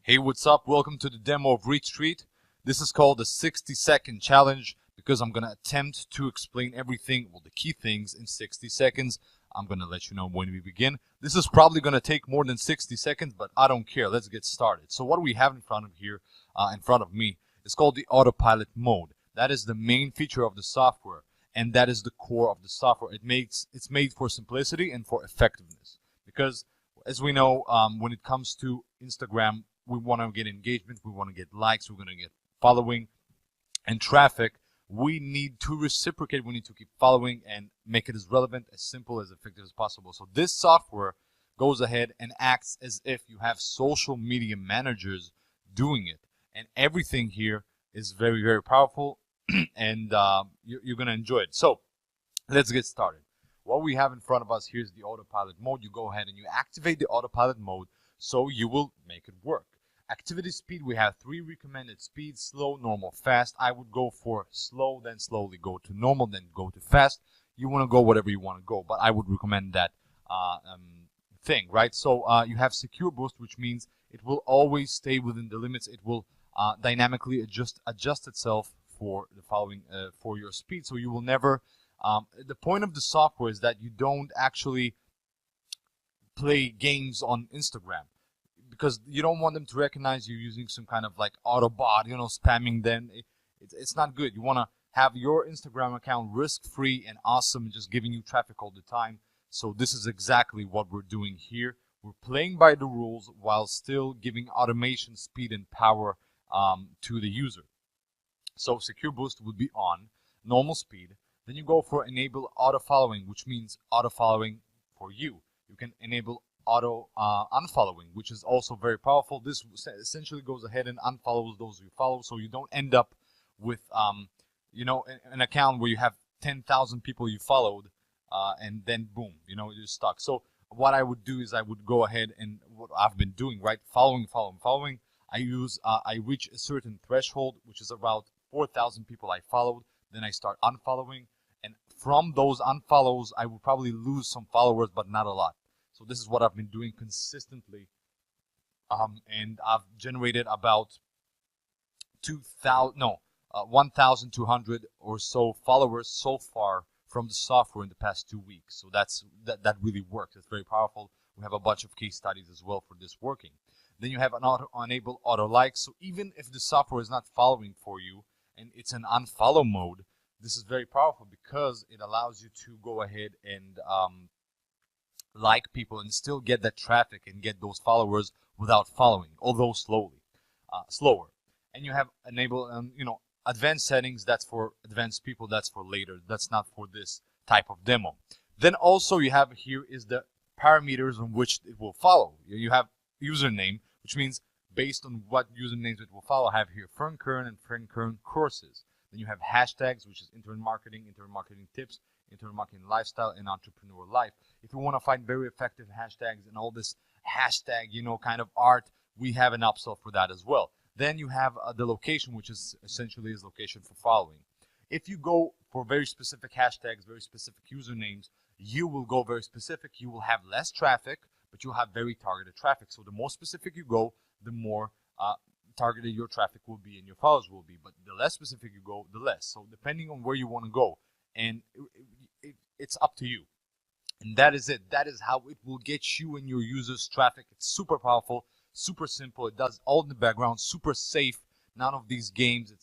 Hey, what's up? Welcome to the demo of Retreat. This is called the 60-second challenge because I'm going to attempt to explain everything, well, the key things in 60 seconds. I'm going to let you know when we begin. This is probably going to take more than 60 seconds, but I don't care. Let's get started. So what we have in front of me, is called the Autopilot mode. That is the main feature of the software, and that is the core of the software. It's made for simplicity and for effectiveness. Because, as we know, when it comes to Instagram, we want to get engagement, we want to get likes, we're going to get following and traffic. We need to reciprocate, we need to keep following and make it as relevant, as simple, as effective as possible. So this software goes ahead and acts as if you have social media managers doing it. And everything here is very, very powerful and you're going to enjoy it. So let's get started. What we have in front of us here is the autopilot mode. You go ahead and you activate the autopilot mode so you will make it work. Activity speed, we have 3 recommended speeds: slow, normal, fast. I would go for slow, then slowly go to normal, then go to fast. You want to go whatever you want to go, but I would recommend that thing, right? So you have secure boost, which means it will always stay within the limits. It will dynamically adjust itself for the following for your speed, so you will never the point of the software is that you don't actually play games on Instagram, because you don't want them to recognize you using some kind of like Autobot, spamming them. It's not good. You want to have your Instagram account risk-free and awesome and just giving you traffic all the time. So this is exactly what we're doing here. We're playing by the rules while still giving automation, speed, and power to the user. So secure boost would be on, normal speed. Then you go for enable auto following, which means auto following for you. You can enable auto unfollowing, which is also very powerful. This essentially goes ahead and unfollows those you follow, so you don't end up with an account where you have 10,000 people you followed and then boom, you're stuck. So what I would do is I would go ahead and what I've been doing, right? Following. I reach a certain threshold, which is about 4,000 people I followed. Then I start unfollowing, and from those unfollows, I will probably lose some followers, but not a lot. So this is what I've been doing consistently, and I've generated about 1,200 or so followers so far from the software in the past 2 weeks. So that really works. It's very powerful. We have a bunch of case studies as well for this working. Then you have an enable auto like. So even if the software is not following for you and it's an unfollow mode, this is very powerful because it allows you to go ahead and like people and still get that traffic and get those followers without following, although slower. And you have enable advanced settings. That's for advanced people. That's for later. That's not for this type of demo. Then also you have here is the parameters on which it will follow. You have username, which means based on what usernames it will follow. I have here Fern Kern and Fern Kern courses. Then you have hashtags, which is internet marketing tips, internet marketing lifestyle, and entrepreneur life. If you want to find very effective hashtags and all this hashtag, kind of art, we have an upsell for that as well. Then you have the location, which is essentially is location for following. If you go for very specific hashtags, very specific usernames, you will go very specific. You will have less traffic, but you'll have very targeted traffic. So the more specific you go, the more targeted your traffic will be and your followers will be. But the less specific you go, the less. So depending on where you want to go, and it's up to you. And that is it. That is how it will get you and your users traffic. It's super powerful, super simple. It does all in the background, super safe. None of these games.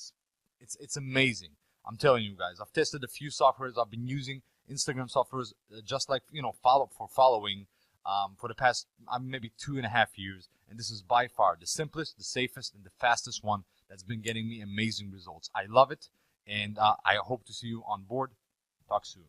It's amazing. I'm telling you guys. I've tested a few softwares. I've been using Instagram softwares just like following for the past maybe 2.5 years, and this is by far the simplest, the safest, and the fastest one that's been getting me amazing results. I love it, and I hope to see you on board. Talk soon.